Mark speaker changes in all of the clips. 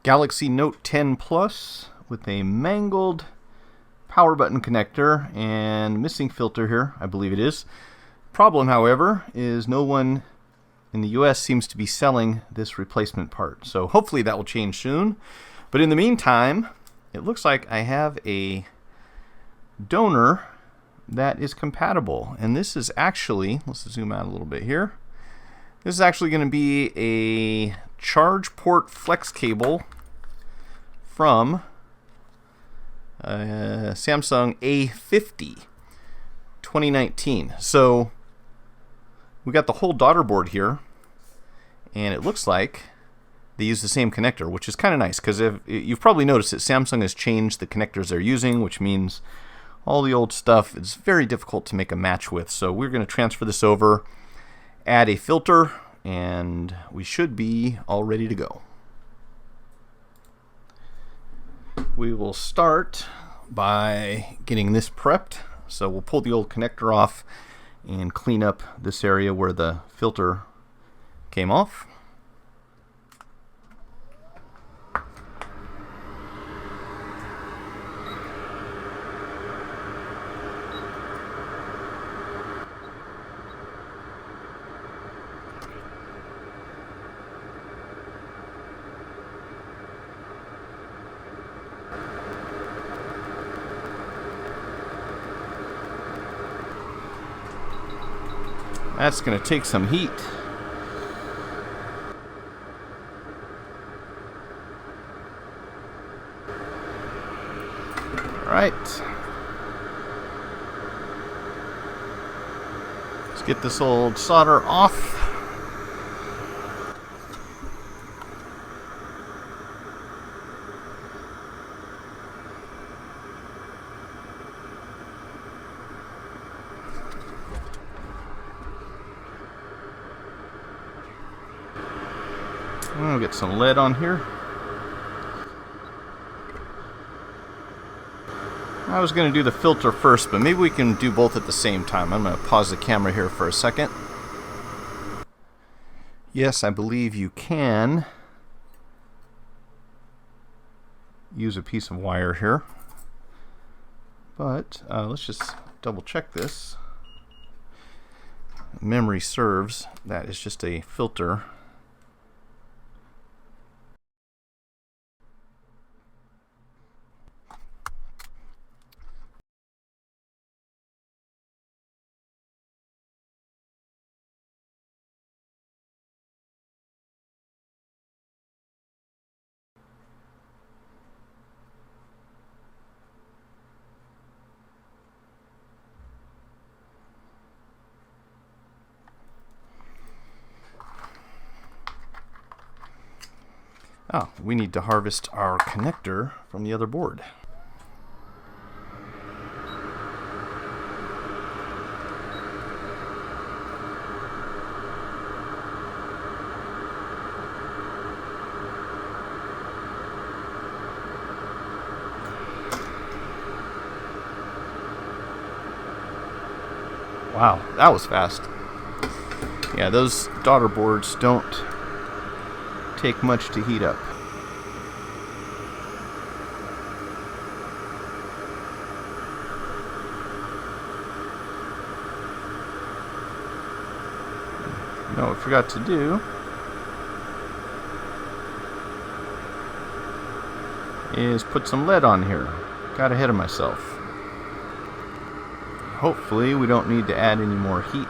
Speaker 1: Galaxy Note 10 Plus with a mangled power button connector and missing filter here, I believe it is. Problem, however, is no one in the US seems to be selling this replacement part. So hopefully that will change soon. But in the meantime, it looks like I have a donor that is compatible. And this is actually, let's zoom out a little bit here. This is actually going to be a charge port flex cable from Samsung A50 2019. So we got the whole daughter board here, and it looks like they use the same connector, which is kind of nice because you've probably noticed that Samsung has changed the connectors they're using, which means all the old stuff is very difficult to make a match with. So we're going to transfer this over, add a filter, and we should be all ready to go. We will start by getting this prepped. So we'll pull the old connector off and clean up this area where the filter came off. That's going to take some heat. All right. Let's get this old solder off. We'll get some lead on here. I was going to do the filter first, but maybe we can do both at the same time. I'm going to pause the camera here for a second. Yes, I believe you can use a piece of wire here. But let's just double check this. Memory serves, that is just a filter. Oh, we need to harvest our connector from the other board. Wow, that was fast. Yeah, those daughter boards don't take much to heat up. No, what I forgot to do is put some lead on here. Got ahead of myself. Hopefully we don't need to add any more heat.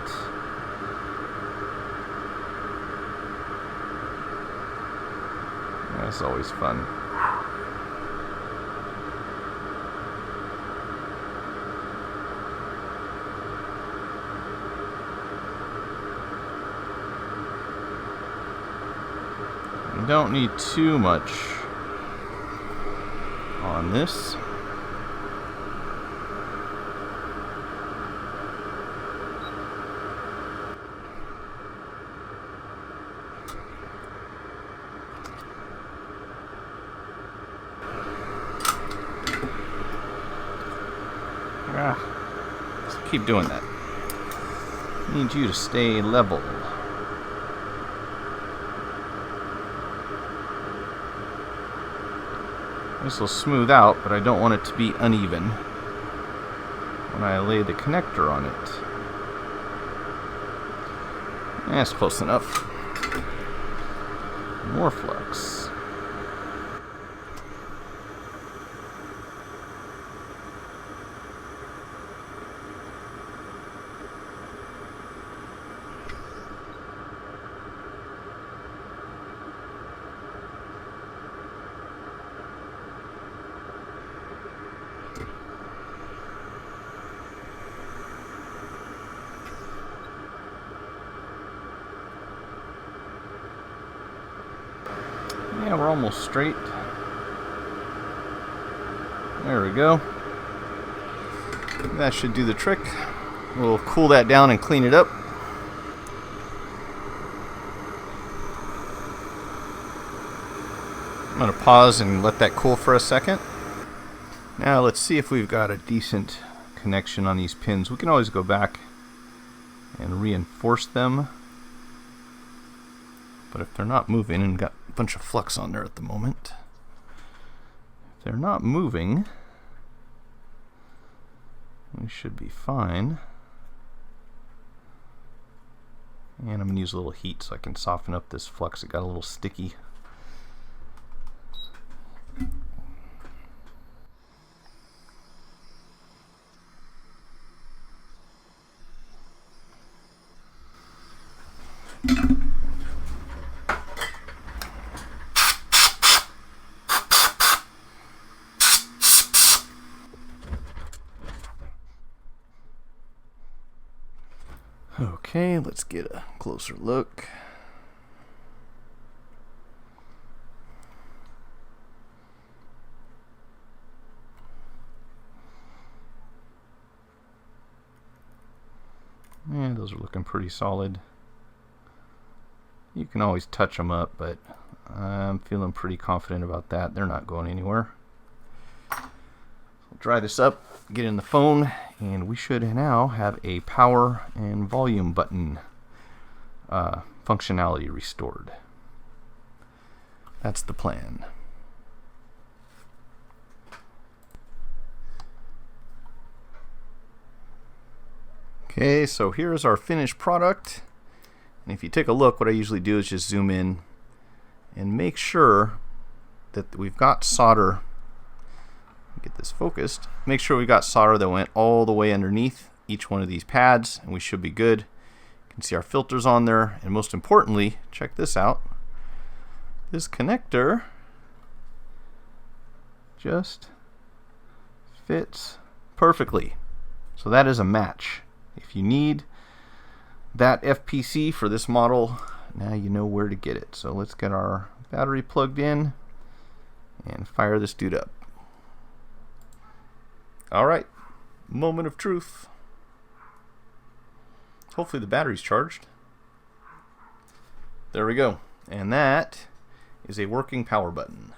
Speaker 1: That's always fun. You don't need too much on this. Just keep doing that. Need you to stay level. This will smooth out, but I don't want it to be uneven when I lay the connector on it. That's close enough. More flux. Yeah, we're almost straight. There we go. That should do the trick. We'll cool that down and clean it up. I'm going to pause and let that cool for a second. Now let's see if we've got a decent connection on these pins. We can always go back and reinforce them. But if they're not moving, and got a bunch of flux on there at the moment, if they're not moving, we should be fine. And I'm going to use a little heat so I can soften up this flux. It got a little sticky. Okay, let's get a closer look. Yeah, those are looking pretty solid. You can always touch them up, but I'm feeling pretty confident about that. They're not going anywhere. I'll dry this up, get in the phone, and we should now have a power and volume button functionality restored. That's the plan. Okay, so here's our finished product. And if you take a look, what I usually do is just zoom in and make sure that we've got solder. Get this focused. Make sure we got solder that went all the way underneath each one of these pads, and we should be good. You can see our filters on there, and most importantly, check this out. This connector just fits perfectly. So that is a match. If you need that FPC for this model, now you know where to get it. So let's get our battery plugged in and fire this dude up. Alright, moment of truth. Hopefully the battery's charged. There we go. And that is a working power button.